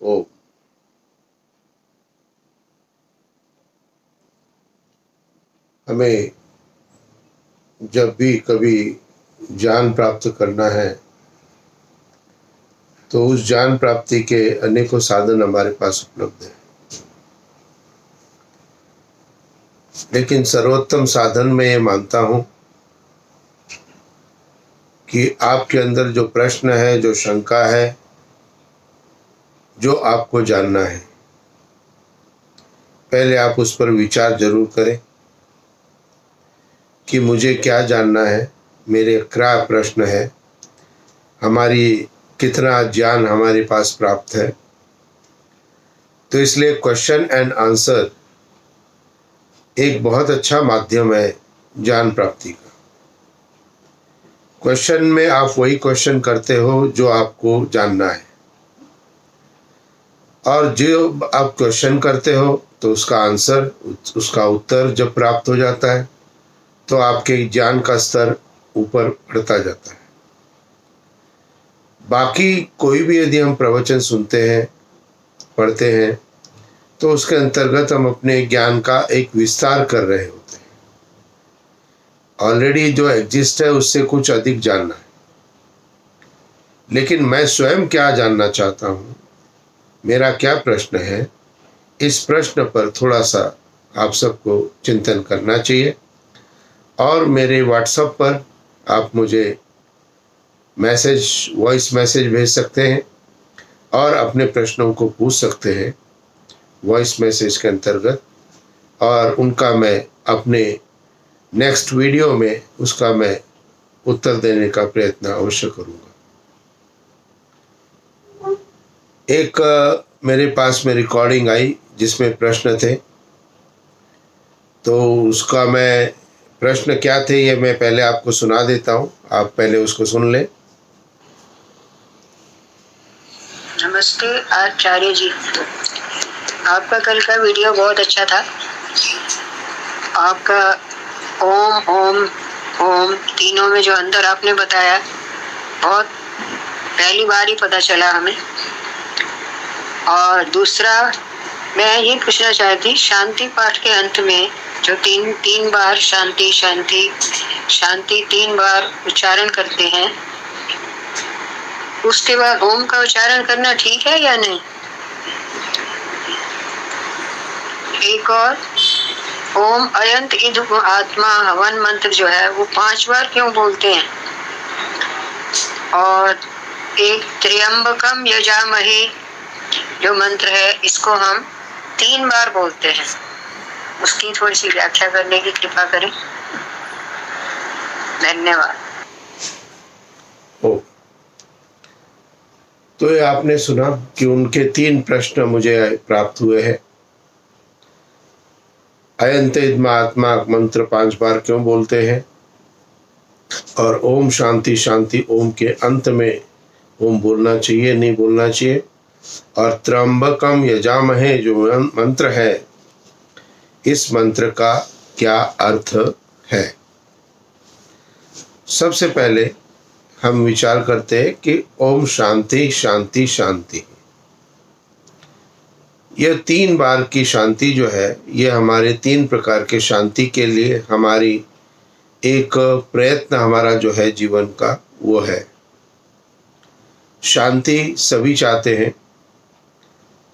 ओ हमें जब भी कभी ज्ञान प्राप्त करना है तो उस ज्ञान प्राप्ति के अनेकों साधन हमारे पास उपलब्ध हैं, लेकिन सर्वोत्तम साधन मैं ये मानता हूँ कि आपके अंदर जो प्रश्न है, जो शंका है, जो आपको जानना है, पहले आप उस पर विचार जरूर करें कि मुझे क्या जानना है, मेरे क्या प्रश्न है, हमारी कितना ज्ञान हमारे पास प्राप्त है। तो इसलिए क्वेश्चन एंड आंसर एक बहुत अच्छा माध्यम है ज्ञान प्राप्ति का। क्वेश्चन में आप वही क्वेश्चन करते हो जो आपको जानना है, और जो आप क्वेश्चन करते हो तो उसका आंसर, उसका उत्तर जब प्राप्त हो जाता है तो आपके ज्ञान का स्तर ऊपर बढ़ता जाता है। बाकी कोई भी यदि हम प्रवचन सुनते हैं, पढ़ते हैं, तो उसके अंतर्गत हम अपने ज्ञान का एक विस्तार कर रहे होते हैं। ऑलरेडी जो एग्जिस्ट है उससे कुछ अधिक जानना है, लेकिन मैं स्वयं क्या जानना चाहता हूँ, मेरा क्या प्रश्न है, इस प्रश्न पर थोड़ा सा आप सबको चिंतन करना चाहिए। और मेरे व्हाट्सएप पर आप मुझे मैसेज, वॉइस मैसेज भेज सकते हैं और अपने प्रश्नों को पूछ सकते हैं वॉइस मैसेज के अंतर्गत, और उनका मैं अपने नेक्स्ट वीडियो में उसका मैं उत्तर देने का प्रयत्न अवश्य करूँगा। एक मेरे पास में रिकॉर्डिंग आई जिसमें प्रश्न थे, तो उसका मैं प्रश्न क्या थे ये मैं पहले आपको सुना देता हूँ, आप पहले उसको सुन लें। नमस्ते आचार्य जी, आपका कल का वीडियो बहुत अच्छा था। आपका ओम ओम ओम तीनों में जो अंदर आपने बताया, बहुत पहली बार ही पता चला हमें। और दूसरा मैं ये पूछना चाहती, शांति पाठ के अंत में जो तीन बार शांति शांति शांति 3 बार उच्चारण करते हैं, उसके बाद ओम का उच्चारण करना ठीक है या नहीं? एक और, ओम अयंत इद आत्मा हवन मंत्र जो है वो 5 बार क्यों बोलते हैं? और एक त्र्यंबकम यजामहे जो मंत्र है, इसको हम 3 बार बोलते हैं, उसकी थोड़ी सी व्याख्या करने की कृपा करें। धन्यवाद। तो ये आपने सुना कि उनके 3 प्रश्न मुझे प्राप्त हुए हैं। अयंत आत्मा मंत्र 5 बार क्यों बोलते हैं, और ओम शांति शांति ओम के अंत में ओम बोलना चाहिए नहीं बोलना चाहिए, और त्र्यंबकम यजामहे जो मंत्र है, इस मंत्र का क्या अर्थ है। सबसे पहले हम विचार करते हैं कि ओम शांति शांति शांति, यह 3 बार की शांति जो है, यह हमारे 3 प्रकार के शांति के लिए हमारी एक प्रयत्न, हमारा जो है जीवन का वो है। शांति सभी चाहते हैं,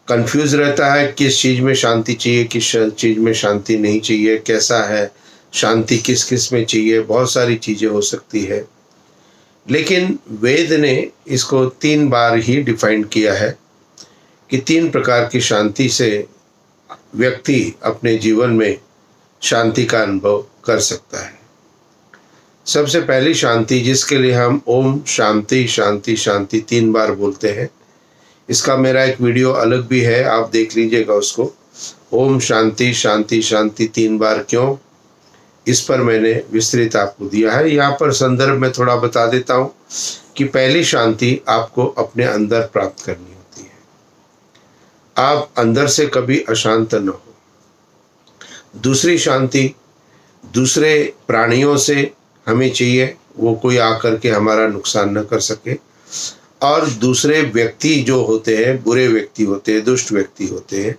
कंफ्यूज रहता है किस चीज में शांति चाहिए, किस चीज में शांति नहीं चाहिए, कैसा है शांति, किस किस में चाहिए, बहुत सारी चीजें हो सकती है। लेकिन वेद ने इसको 3 बार ही डिफाइन किया है कि 3 प्रकार की शांति से व्यक्ति अपने जीवन में शांति का अनुभव कर सकता है। सबसे पहली शांति जिसके लिए हम ओम शांति शांति शांति 3 बार बोलते हैं, इसका मेरा एक वीडियो अलग भी है, आप देख लीजिएगा उसको। ओम शांति शांति शांति 3 बार क्यों, इस पर मैंने विस्तृत आपको दिया है। यहाँ पर संदर्भ में थोड़ा बता देता हूँ कि पहली शांति आपको अपने अंदर प्राप्त करनी होती है। आप अंदर से कभी अशांत न हो। दूसरी शांति दूसरे प्राणियों से हमें चाहिए, वो कोई आकर के हमारा नुकसान न कर सके। और दूसरे व्यक्ति जो होते हैं, बुरे व्यक्ति होते हैं, दुष्ट व्यक्ति होते हैं,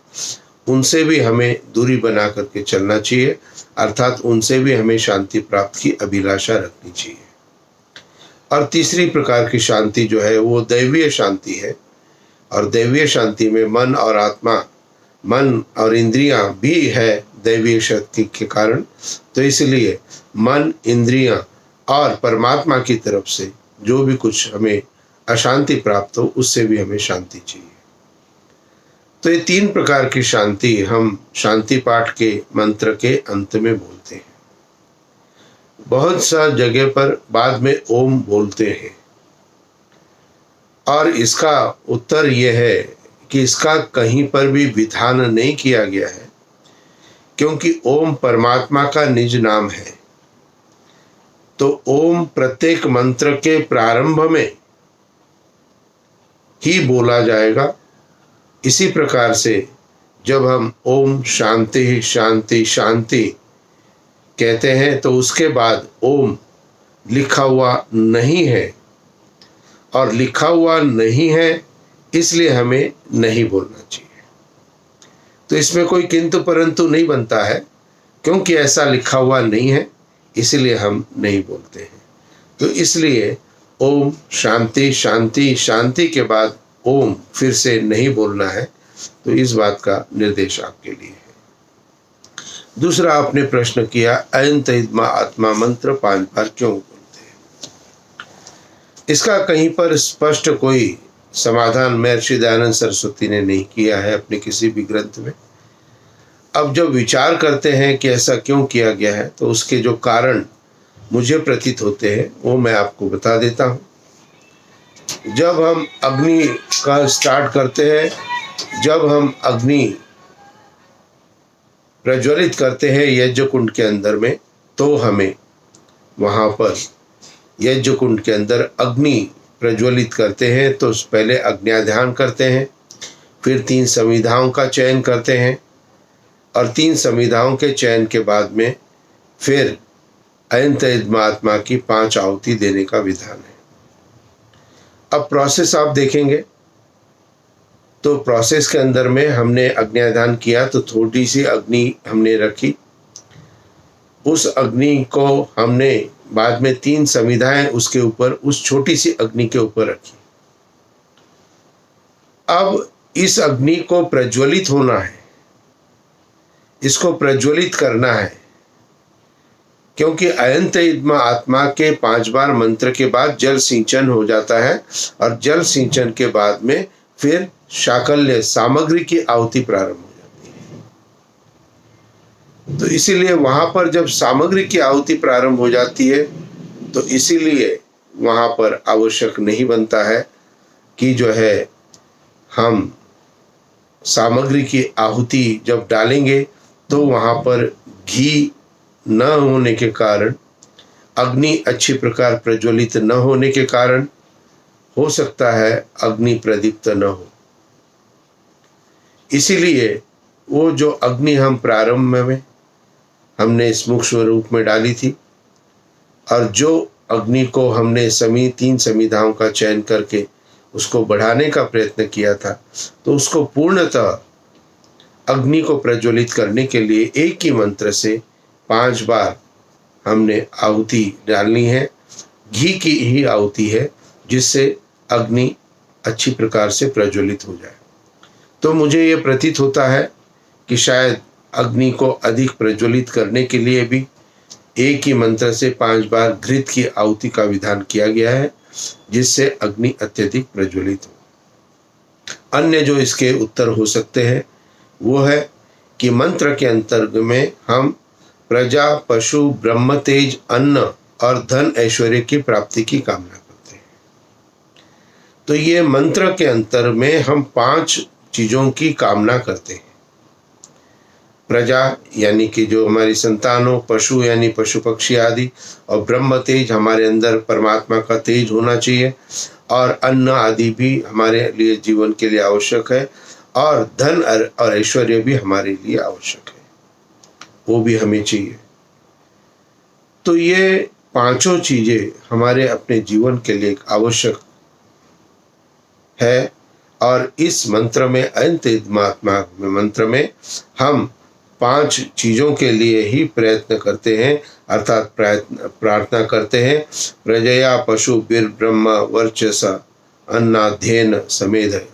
उनसे भी हमें दूरी बना करके चलना चाहिए, अर्थात उनसे भी हमें शांति प्राप्त की अभिलाषा रखनी चाहिए। और तीसरी प्रकार की शांति जो है वो दैवीय शांति है, और दैवीय शांति में मन और आत्मा, मन और इंद्रियां भी है दैवीय शक्ति के कारण। तो इसलिए मन, इंद्रियां और परमात्मा की तरफ से जो भी कुछ हमें अशांति प्राप्त हो, उससे भी हमें शांति चाहिए। तो ये 3 प्रकार की शांति हम शांति पाठ के मंत्र के अंत में बोलते हैं। बहुत सा जगह पर बाद में ओम बोलते हैं, और इसका उत्तर यह है कि इसका कहीं पर भी विधान नहीं किया गया है, क्योंकि ओम परमात्मा का निज नाम है। तो ओम प्रत्येक मंत्र के प्रारंभ में ही बोला जाएगा। इसी प्रकार से जब हम ओम शांति शांति शांति कहते हैं तो उसके बाद ओम लिखा हुआ नहीं है, और लिखा हुआ नहीं है इसलिए हमें नहीं बोलना चाहिए। तो इसमें कोई किंतु परंतु नहीं बनता है, क्योंकि ऐसा लिखा हुआ नहीं है इसलिए हम नहीं बोलते हैं। तो इसलिए ओम शांति शांति शांति के बाद ओम फिर से नहीं बोलना है। तो इस बात का निर्देश आपके लिए है। दूसरा आपने प्रश्न किया, अयंत इदमा आत्मा मंत्र 5 बार क्यों बोलते हैं? इसका कहीं पर स्पष्ट कोई समाधान महर्षि दयानंद सरस्वती ने नहीं किया है अपने किसी भी ग्रंथ में। अब जब विचार करते हैं कि ऐसा क्यों किया गया है, तो उसके जो कारण मुझे प्रतीत होते हैं वो मैं आपको बता देता हूँ। जब हम अग्नि का स्टार्ट करते हैं, जब हम अग्नि प्रज्वलित करते हैं यज्ञ कुंड के अंदर में, तो हमें वहाँ पर यज्ञ कुंड के अंदर अग्नि प्रज्वलित करते हैं। तो पहले अग्न्याध्यान करते हैं, फिर 3 समिधाओं का चयन करते हैं, और 3 समिधाओं के चयन के बाद में फिर अयंत आत्मा की 5 आहुति देने का विधान है। अब प्रोसेस आप देखेंगे तो प्रोसेस के अंदर में हमने अग्न्याध्यान किया तो थोड़ी सी अग्नि हमने रखी, उस अग्नि को हमने बाद में 3 समिधाएं उसके ऊपर, उस छोटी सी अग्नि के ऊपर रखी। अब इस अग्नि को प्रज्वलित होना है, इसको प्रज्वलित करना है, क्योंकि अयंत इदमा आत्मा के 5 बार मंत्र के बाद जल सिंचन हो जाता है, और जल सिंचन के बाद में फिर शाकल्य सामग्री की आहुति प्रारंभ हो जाती है। तो इसीलिए वहां पर जब सामग्री की आहुति प्रारंभ हो जाती है, तो इसीलिए वहां पर आवश्यक नहीं बनता है कि जो है हम सामग्री की आहुति जब डालेंगे तो वहां पर घी न होने के कारण, अग्नि अच्छी प्रकार प्रज्वलित न होने के कारण हो सकता है अग्नि प्रदीप्त न हो। इसीलिए वो जो अग्नि हम प्रारंभ में हमने सूक्ष्म रूप में डाली थी, और जो अग्नि को हमने 3 समिधाओं का चयन करके उसको बढ़ाने का प्रयत्न किया था, तो उसको पूर्णतः अग्नि को प्रज्वलित करने के लिए एक ही मंत्र से 5 बार हमने आहुति डालनी है। घी की ही आहुति है, जिससे अग्नि अच्छी प्रकार से प्रज्वलित हो जाए। तो मुझे ये प्रतीत होता है कि शायद अग्नि को अधिक प्रज्वलित करने के लिए भी एक ही मंत्र से 5 बार घृत की आहुति का विधान किया गया है, जिससे अग्नि अत्यधिक प्रज्वलित हो। अन्य जो इसके उत्तर हो सकते हैं वो है कि मंत्र के अंतर्गत में हम प्रजा, पशु, ब्रह्म तेज, अन्न और धन ऐश्वर्य की प्राप्ति की कामना करते हैं। तो ये मंत्र के अंतर में हम 5 चीजों की कामना करते हैं। प्रजा यानी कि जो हमारी संतान हो, पशु यानी पशु पक्षी आदि, और ब्रह्म तेज हमारे अंदर परमात्मा का तेज होना चाहिए, और अन्न आदि भी हमारे लिए जीवन के लिए आवश्यक है, और धन और ऐश्वर्य भी हमारे लिए आवश्यक है, वो भी हमें चाहिए। तो ये 5 चीजें हमारे अपने जीवन के लिए आवश्यक है। और इस मंत्र में, अनंत महात्मा मंत्र में, हम 5 चीज़ों के लिए ही प्रयत्न करते हैं, अर्थात प्रार्थना करते हैं। प्रजया पशु बीर ब्रह्म वर्चसा अन्नाध्ययन समेध,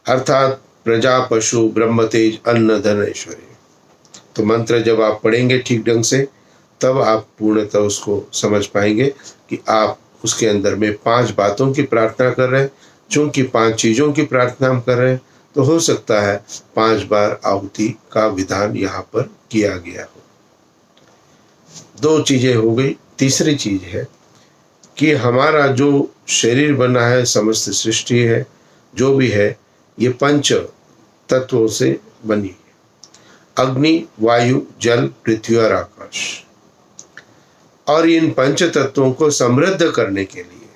अर्थात प्रजा पशु ब्रह्म तेज अन्न धन ऐश्वर्य। तो मंत्र जब आप पढ़ेंगे ठीक ढंग से, तब आप पूर्णतः उसको समझ पाएंगे कि आप उसके अंदर में 5 बातों की प्रार्थना कर रहे हैं। चूंकि 5 चीज़ों की प्रार्थना हम कर रहे हैं, तो हो सकता है 5 बार आहुति का विधान यहाँ पर किया गया हो। 2 चीज़ें हो गई। तीसरी चीज़ है कि हमारा जो शरीर बना है, समस्त सृष्टि है, जो भी है, ये 5 तत्वों से बनी है। अग्नि, वायु, जल, पृथ्वी और आकाश। और इन 5 तत्वों को समृद्ध करने के लिए,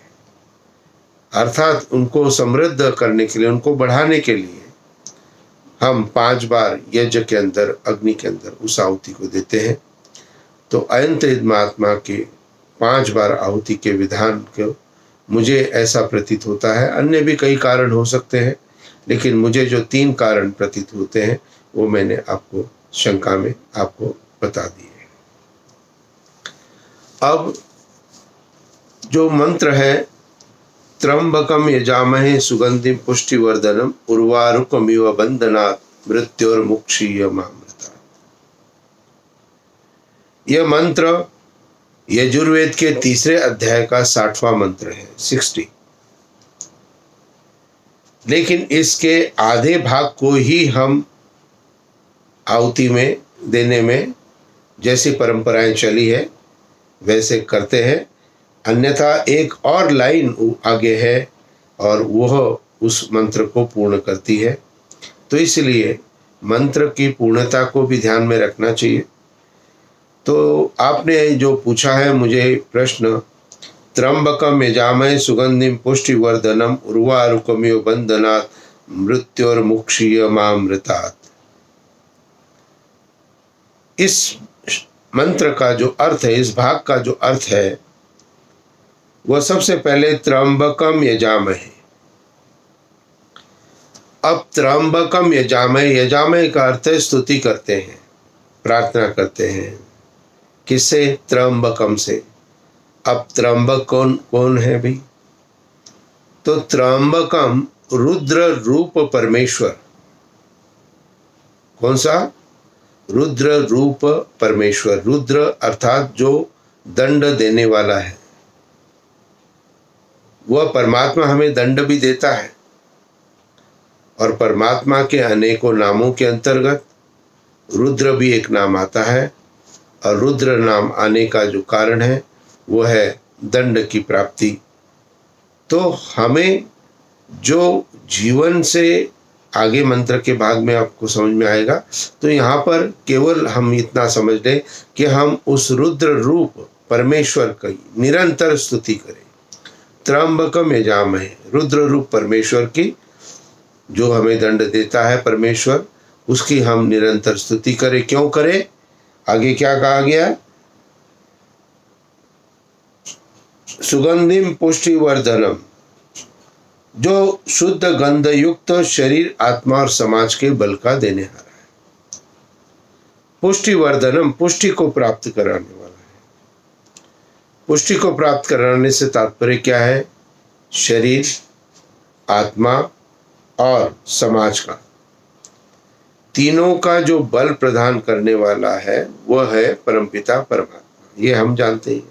अर्थात उनको समृद्ध करने के लिए, उनको बढ़ाने के लिए, हम 5 बार यज्ञ के अंदर, अग्नि के अंदर उस आहुति को देते हैं। तो अनंत महात्मा के 5 बार आहुति के विधान को मुझे ऐसा प्रतीत होता है। अन्य भी कई कारण हो सकते हैं, लेकिन मुझे जो 3 कारण प्रतीत होते हैं, वो मैंने आपको शंका में आपको बता दिए। अब जो मंत्र है, त्र्यंबकम यजामहे सुगंधिम पुष्टिवर्धनम उर्वारुकमिव बंधनात् मृत्योर्मुक्षीयमामृता। यह मंत्र यजुर्वेद के 3 अध्याय का 60वां मंत्र है, 60। लेकिन इसके आधे भाग को ही हम आहुति में देने में, जैसी परंपराएं चली है वैसे करते हैं। अन्यथा एक और लाइन आगे है और वह उस मंत्र को पूर्ण करती है। तो इसलिए मंत्र की पूर्णता को भी ध्यान में रखना चाहिए। तो आपने जो पूछा है मुझे प्रश्न, त्र्यंबकम यजामहे सुगंधिम पुष्टिवर्धनम उर्वारुकमिव बंधनात् मृत्योर्मुक्षीयमामृतात्। इस मंत्र का जो अर्थ है, इस भाग का जो अर्थ है, वह सबसे पहले त्र्यंबकम यजामहे। अब त्र्यंबकम यजामहे, यजामहे का अर्थ है स्तुति करते हैं, प्रार्थना करते हैं। किससे? त्र्यंबकम से। अब त्र्यंबक कौन है भाई? तो त्र्यंबकम रुद्र रूप परमेश्वर। कौन सा? रुद्र रूप परमेश्वर। रुद्र अर्थात जो दंड देने वाला है। वह परमात्मा हमें दंड भी देता है, और परमात्मा के अनेकों नामों के अंतर्गत रुद्र भी एक नाम आता है। और रुद्र नाम आने का जो कारण है वो है दंड की प्राप्ति। तो हमें जो जीवन से, आगे मंत्र के भाग में आपको समझ में आएगा, तो यहाँ पर केवल हम इतना समझ लें कि हम उस रुद्र रूप परमेश्वर की निरंतर स्तुति करें। त्र्यंबकम यजामहे, रुद्र रूप परमेश्वर की, जो हमें दंड देता है परमेश्वर, उसकी हम निरंतर स्तुति करें। क्यों करें? आगे क्या कहा गया? सुगंधिम पुष्टिवर्धनम, जो शुद्ध गंध युक्त शरीर, आत्मा और समाज के बल का देने हारा है। पुष्टिवर्धनम, पुष्टि को प्राप्त कराने वाला है। पुष्टि को प्राप्त कराने से तात्पर्य क्या है? शरीर, आत्मा और समाज का, तीनों का जो बल प्रदान करने वाला है वह है परमपिता परमात्मा। ये हम जानते हैं।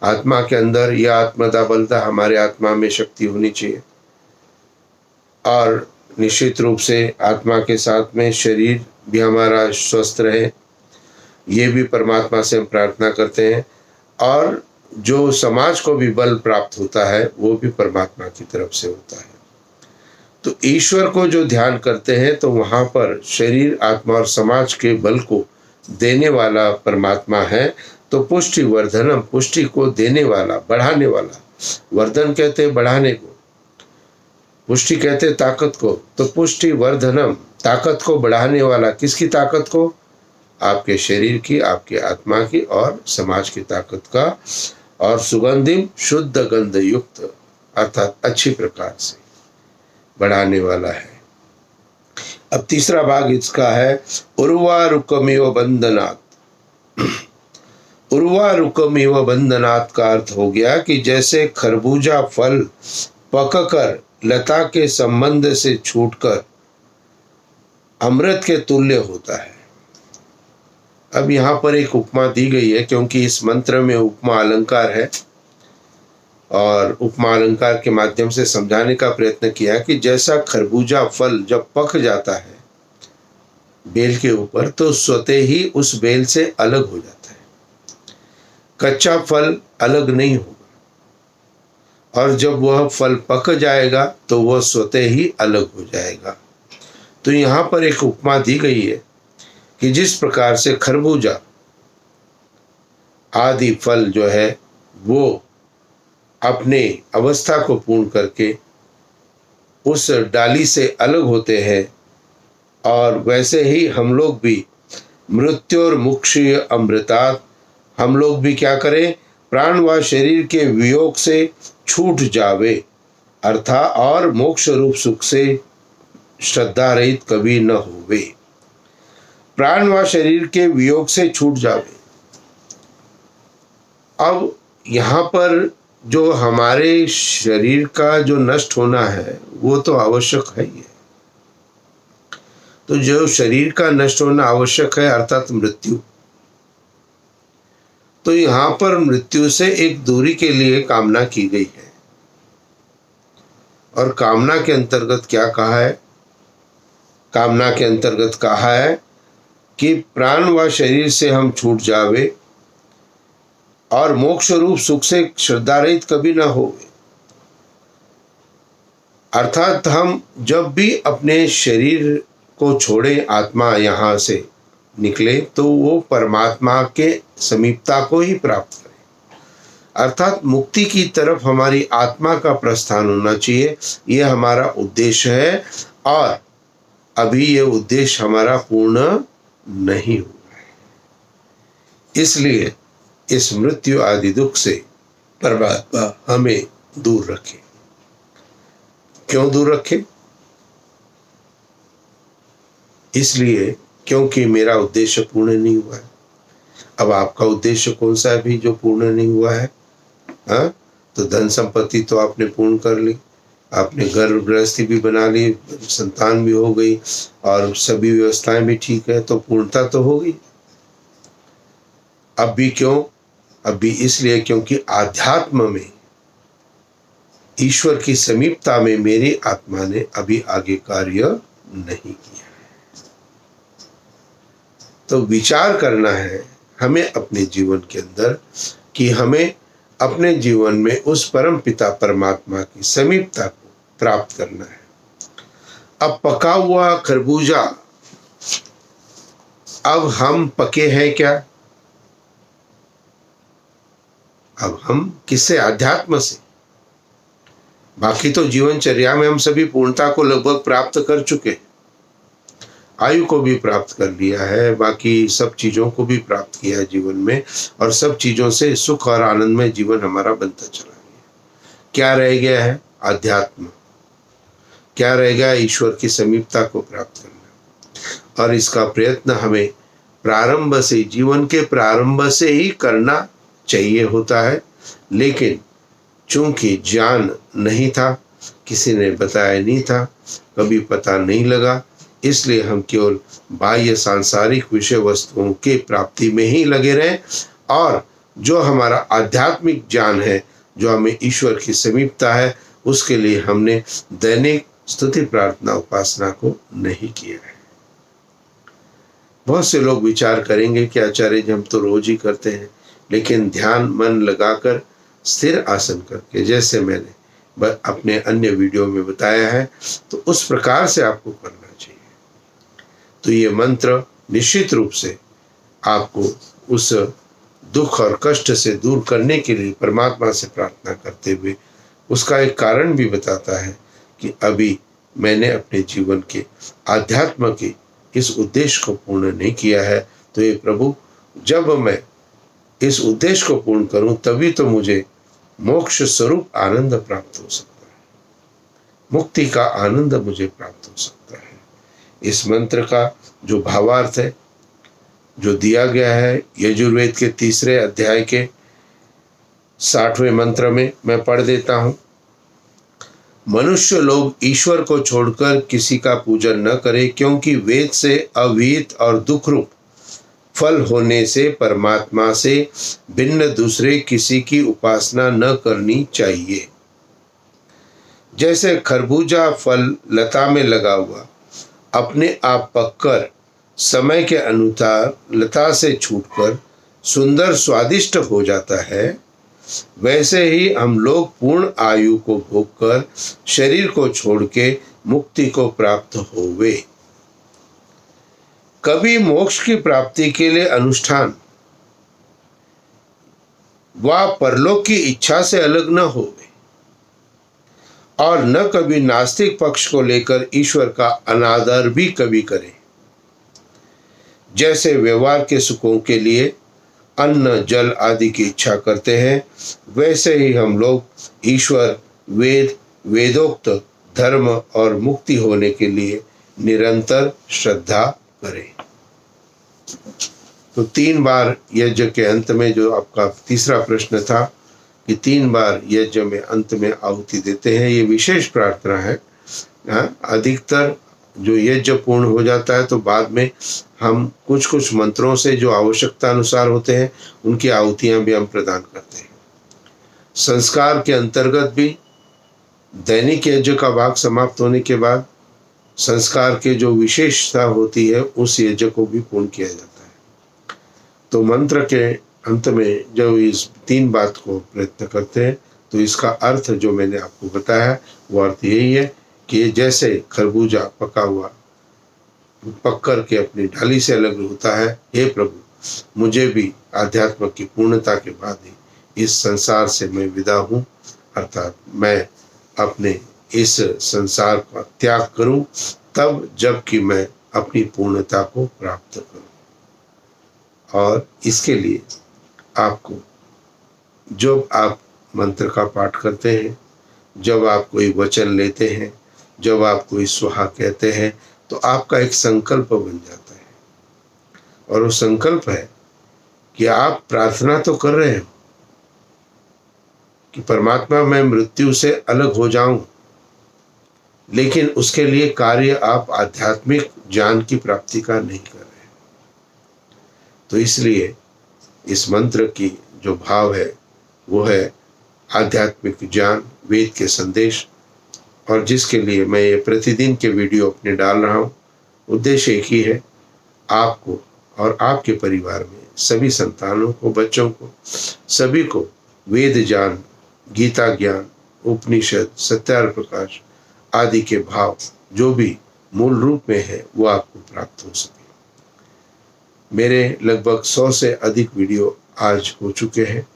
आत्मा के अंदर यह आत्मदा बलता, हमारे आत्मा में शक्ति होनी चाहिए। और निश्चित रूप से आत्मा के साथ में शरीर भी हमारा स्वस्थ रहे, ये भी परमात्मा से हम प्रार्थना करते हैं। और जो समाज को भी बल प्राप्त होता है वो भी परमात्मा की तरफ से होता है। तो ईश्वर को जो ध्यान करते हैं, तो वहाँ पर शरीर, आत्मा और समाज के बल को देने वाला परमात्मा है। तो पुष्टि वर्धनम, पुष्टि को देने वाला, बढ़ाने वाला। वर्धन कहते हैं बढ़ाने को, पुष्टि कहते हैं ताकत को। तो पुष्टि वर्धनम, ताकत को बढ़ाने वाला। किसकी ताकत को? आपके शरीर की, आपके आत्मा की और समाज की ताकत का। और सुगंधिम, शुद्ध गंध युक्त, अर्थात अच्छी प्रकार से बढ़ाने वाला है। अब तीसरा भाग इसका है उर्वारुकमिव बंधनात्। उर्वारुकमिव बंधनात् का अर्थ हो गया कि जैसे खरबूजा फल पककर लता के संबंध से छूटकर अमृत के तुल्य होता है। अब यहाँ पर एक उपमा दी गई है, क्योंकि इस मंत्र में उपमा अलंकार है और उपमा अलंकार के माध्यम से समझाने का प्रयत्न किया कि जैसा खरबूजा फल जब पक जाता है बेल के ऊपर तो स्वतः ही उस बेल से अलग हो जाता है, कच्चा फल अलग नहीं होगा, और जब वह फल पक जाएगा तो वह स्वतः ही अलग हो जाएगा। तो यहाँ पर एक उपमा दी गई है कि जिस प्रकार से खरबूजा आदि फल जो है वो अपने अवस्था को पूर्ण करके उस डाली से अलग होते हैं, और वैसे ही हम लोग भी मृत्योर मुक्षीय अमृतात्, हम लोग भी क्या करें, प्राण व शरीर के वियोग से छूट जावे, अर्थात और मोक्ष रूप सुख से श्रद्धा रहित कभी न होवे। प्राण व शरीर के वियोग से छूट जावे। अब यहाँ पर जो हमारे शरीर का जो नष्ट होना है वो तो आवश्यक है ही है। तो जो शरीर का नष्ट होना आवश्यक है अर्थात मृत्यु, तो यहाँ पर मृत्यु से एक दूरी के लिए कामना की गई है। और कामना के अंतर्गत क्या कहा है, कामना के अंतर्गत कहा है कि प्राण व शरीर से हम छूट जावे और मोक्ष रूप सुख से श्रद्धा रहित कभी ना हो। अर्थात हम जब भी अपने शरीर को छोड़े, आत्मा यहाँ से निकले, तो वो परमात्मा के समीपता को ही प्राप्त करें, अर्थात मुक्ति की तरफ हमारी आत्मा का प्रस्थान होना चाहिए। ये हमारा उद्देश्य है, और अभी ये उद्देश्य हमारा पूर्ण नहीं हुआ है। इसलिए इस मृत्यु आदि दुख से परमात्मा हमें दूर रखे। क्यों दूर रखे? इसलिए क्योंकि मेरा उद्देश्य पूर्ण नहीं हुआ है। अब आपका उद्देश्य कौन सा है भी जो पूर्ण नहीं हुआ है? हाँ, तो धन संपत्ति तो आपने पूर्ण कर ली, आपने घर गृहस्थी भी बना ली, संतान भी हो गई और सभी व्यवस्थाएं भी ठीक है, तो पूर्णता तो हो गई। अब भी क्यों? अब भी इसलिए क्योंकि आध्यात्म में, ईश्वर की समीपता में मेरी आत्मा ने अभी आगे कार्य नहीं किया। तो विचार करना है हमें अपने जीवन के अंदर कि हमें अपने जीवन में उस परम पिता परमात्मा की समीपता को प्राप्त करना है। अब पका हुआ खरबूजा, अब हम पके हैं क्या? अब हम किससे? अध्यात्म से। बाकी तो जीवनचर्या में हम सभी पूर्णता को लगभग प्राप्त कर चुके, आयु को भी प्राप्त कर लिया है, बाकी सब चीजों को भी प्राप्त किया है जीवन में, और सब चीजों से सुख और आनंद में जीवन हमारा बनता चला गया। क्या रह गया है? अध्यात्म। क्या रह गया? ईश्वर की समीपता को प्राप्त करना। और इसका प्रयत्न हमें प्रारंभ से, जीवन के प्रारंभ से ही करना चाहिए होता है, लेकिन चूंकि ज्ञान नहीं था, किसी ने बताया नहीं था, कभी पता नहीं लगा, इसलिए हम केवल बाह्य सांसारिक विषय वस्तुओं के प्राप्ति में ही लगे रहे, और जो हमारा आध्यात्मिक ज्ञान है, जो हमें ईश्वर की समीपता है, उसके लिए हमने दैनिक स्तुति प्रार्थना उपासना को नहीं किया है। बहुत से लोग विचार करेंगे कि आचार्य जी हम तो रोज ही करते हैं, लेकिन ध्यान मन लगाकर स्थिर आसन करके, जैसे मैंने अपने अन्य वीडियो में बताया है, तो उस प्रकार से आपको करना चाहिए। तो ये मंत्र निश्चित रूप से आपको उस दुख और कष्ट से दूर करने के लिए परमात्मा से प्रार्थना करते हुए उसका एक कारण भी बताता है कि अभी मैंने अपने जीवन के आध्यात्म के इस उद्देश्य को पूर्ण नहीं किया है, तो ये प्रभु, जब मैं इस उद्देश्य को पूर्ण करूं तभी तो मुझे मोक्ष स्वरूप आनंद प्राप्त हो सकता है, मुक्ति का आनंद मुझे प्राप्त हो सकता है। इस मंत्र का जो भावार्थ है, जो दिया गया है यजुर्वेद के 3 अध्याय के 60वें मंत्र में, मैं पढ़ देता हूं। मनुष्य लोग ईश्वर को छोड़कर किसी का पूजन न करे, क्योंकि वेद से अविहित और दुख रूप फल होने से परमात्मा से भिन्न दूसरे किसी की उपासना न करनी चाहिए। जैसे खरबूजा फल लता में लगा हुआ अपने आप पककर समय के अनुसार लता से छूटकर सुंदर स्वादिष्ट हो जाता है, वैसे ही हम लोग पूर्ण आयु को भोगकर शरीर को छोड़ के मुक्ति को प्राप्त होवे। कभी मोक्ष की प्राप्ति के लिए अनुष्ठान व परलोक की इच्छा से अलग न होवे, और न कभी नास्तिक पक्ष को लेकर ईश्वर का अनादर भी कभी करे। जैसे व्यवहार के सुखों के लिए अन्न जल आदि की इच्छा करते हैं, वैसे ही हम लोग ईश्वर वेदोक्त धर्म और मुक्ति होने के लिए निरंतर श्रद्धा करें। तो 3 बार यज्ञ के अंत में, जो आपका तीसरा प्रश्न था कि 3 बार यज्ञ में अंत में आहुति देते हैं, ये विशेष प्रार्थना है। अधिकतर जो यज्ञ पूर्ण हो जाता है तो बाद में हम कुछ कुछ मंत्रों से जो आवश्यकता अनुसार होते हैं उनकी आहुतियां भी हम प्रदान करते हैं। संस्कार के अंतर्गत भी दैनिक यज्ञ का भाग समाप्त होने के बाद संस्कार के जो विशेषता होती है उस यज्ञ को भी पूर्ण किया जाता है। तो मंत्र के अंत में जब इस 3 बात को प्रयत्न करते हैं तो इसका अर्थ जो मैंने आपको बताया वो अर्थ यही है कि जैसे खरबूजा पका हुआ पक कर के अपनी डाली से अलग होता है, हे प्रभु मुझे भी आध्यात्म की पूर्णता के बाद ही इस संसार से मैं विदा हूँ, अर्थात मैं अपने इस संसार का त्याग करूं, तब जबकि मैं अपनी पूर्णता को प्राप्त करूं। और इसके लिए आपको जब आप मंत्र का पाठ करते हैं, जब आप कोई वचन लेते हैं, जब आप कोई स्वाहा कहते हैं, तो आपका एक संकल्प बन जाता है। और वो संकल्प है कि आप प्रार्थना तो कर रहे हो कि परमात्मा मैं मृत्यु से अलग हो जाऊं, लेकिन उसके लिए कार्य आप आध्यात्मिक ज्ञान की प्राप्ति का नहीं कर रहे। तो इसलिए इस मंत्र की जो भाव है वो है आध्यात्मिक ज्ञान, वेद के संदेश, और जिसके लिए मैं ये प्रतिदिन के वीडियो अपने डाल रहा हूँ। उद्देश्य एक ही है, आपको और आपके परिवार में सभी संतानों को, बच्चों को, सभी को वेद ज्ञान, गीता ज्ञान, उपनिषद, सत्यार प्रकाश आदि के भाव जो भी मूल रूप में है वो आपको प्राप्त हो सके। मेरे लगभग 100 से अधिक वीडियो आज हो चुके हैं,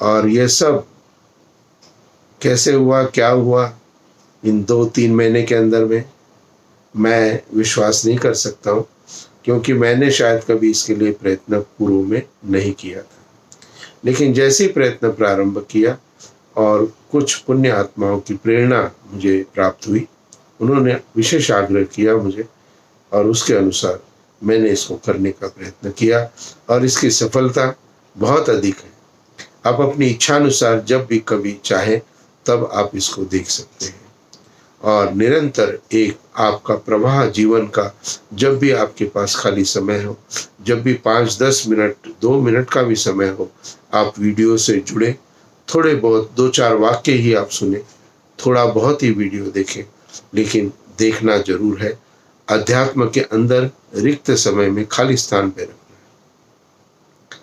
और ये सब कैसे हुआ, क्या हुआ इन 2-3 महीने के अंदर में, मैं विश्वास नहीं कर सकता हूँ, क्योंकि मैंने शायद कभी इसके लिए प्रयत्न पूर्व में नहीं किया था। लेकिन जैसे ही प्रयत्न प्रारंभ किया और कुछ पुण्य आत्माओं की प्रेरणा मुझे प्राप्त हुई, उन्होंने विशेष आग्रह किया मुझे, और उसके अनुसार मैंने इसको करने का प्रयत्न किया, और इसकी सफलता बहुत अधिक है। आप अपनी इच्छानुसार जब भी कभी चाहें तब आप इसको देख सकते हैं, और निरंतर एक आपका प्रवाह जीवन का, जब भी आपके पास खाली समय हो, जब भी 5-10 मिनट, 2 मिनट का भी समय हो, आप वीडियो से जुड़े, थोड़े बहुत 2-4 वाक्य ही आप सुने, थोड़ा बहुत ही वीडियो देखें, लेकिन देखना जरूर है। अध्यात्म के अंदर रिक्त समय में खाली स्थान पे रखना है।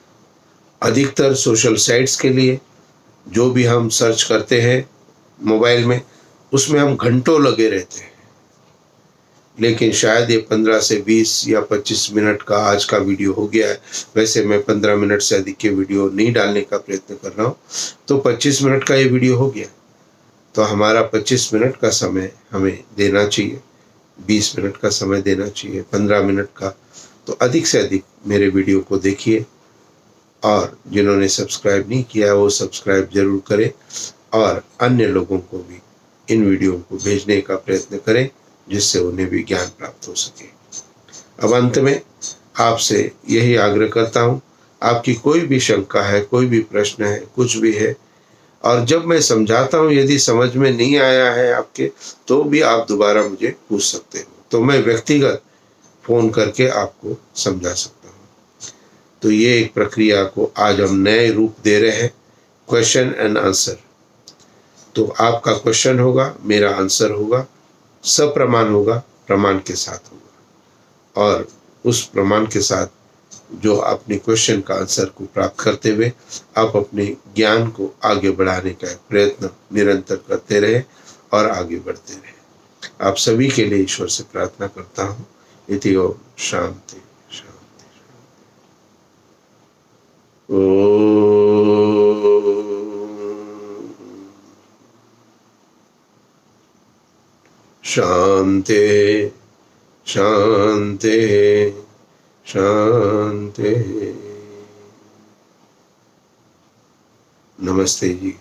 अधिकतर सोशल साइट्स के लिए जो भी हम सर्च करते हैं मोबाइल में, उसमें हम घंटों लगे रहते हैं, लेकिन शायद ये 15 से 20 या 25 मिनट का आज का वीडियो हो गया है। वैसे मैं 15 मिनट से अधिक के वीडियो नहीं डालने का प्रयत्न कर रहा हूँ, तो 25 मिनट का ये वीडियो हो गया, तो हमारा 25 मिनट का समय हमें देना चाहिए, 20 मिनट का समय देना चाहिए, 15 मिनट का। तो अधिक से अधिक मेरे वीडियो को देखिए, और जिन्होंने सब्सक्राइब नहीं किया वो सब्सक्राइब जरूर करें और अन्य लोगों को भी इन वीडियो को भेजने का प्रयत्न करें जिससे उन्हें भी ज्ञान प्राप्त हो सके। अब अंत में आपसे यही आग्रह करता हूँ, आपकी कोई भी शंका है, कोई भी प्रश्न है, कुछ भी है, और जब मैं समझाता हूँ यदि समझ में नहीं आया है आपके तो भी आप दोबारा मुझे पूछ सकते हो, तो मैं व्यक्तिगत फोन करके आपको समझा सकता हूँ। तो ये एक प्रक्रिया को आज हम नए रूप दे रहे हैं, क्वेश्चन एंड आंसर। तो आपका क्वेश्चन होगा, मेरा आंसर होगा, सप्रमाण होगा, प्रमाण के साथ होगा, और उस प्रमाण के साथ जो अपने क्वेश्चन का आंसर को प्राप्त करते हुए आप अपने ज्ञान को आगे बढ़ाने का प्रयत्न निरंतर करते रहे और आगे बढ़ते रहे। आप सभी के लिए ईश्वर से प्रार्थना करता हूँ। इति ओम शांति शांति शांति शांति शांति। नमस्ते जी।